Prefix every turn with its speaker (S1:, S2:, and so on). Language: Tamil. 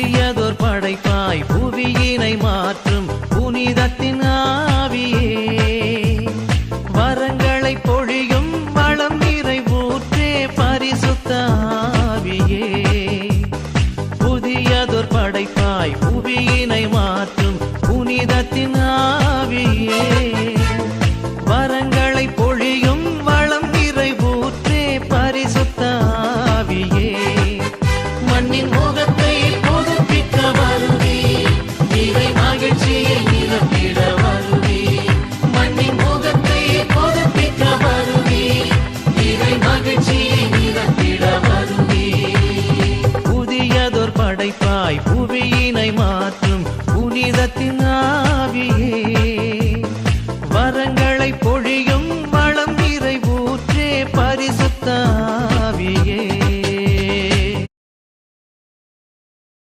S1: புதியதோர் படைப்பாய் புவியினை மாற்றும் புனிதத்தின் ஆவியே, வரங்களை பொழியும் வளம் நிறைவூற்றே பரிசுத்த ஆவியே. புதியதோர் படைப்பாய் புவியினை மாற்றும் புனிதத்தின் ஆவியே, வரங்களை பொழியும் வளம் நிறைவூற்றே பரிசுத்த ஆவியே. மண்ணின் முகத்தை புதுப்பிக்க வருவே, இறை மகிழ்ச்சியை நிரப்பிட வருவே. மண்ணின் முகத்தை புதுப்பிக்க வருவே, இறை மகிழ்ச்சியை நிரப்பிட வருவே. புதியதோர் படைப்பாய் புவியினை மாற்றும் புனிதத்தின் ஆவியே.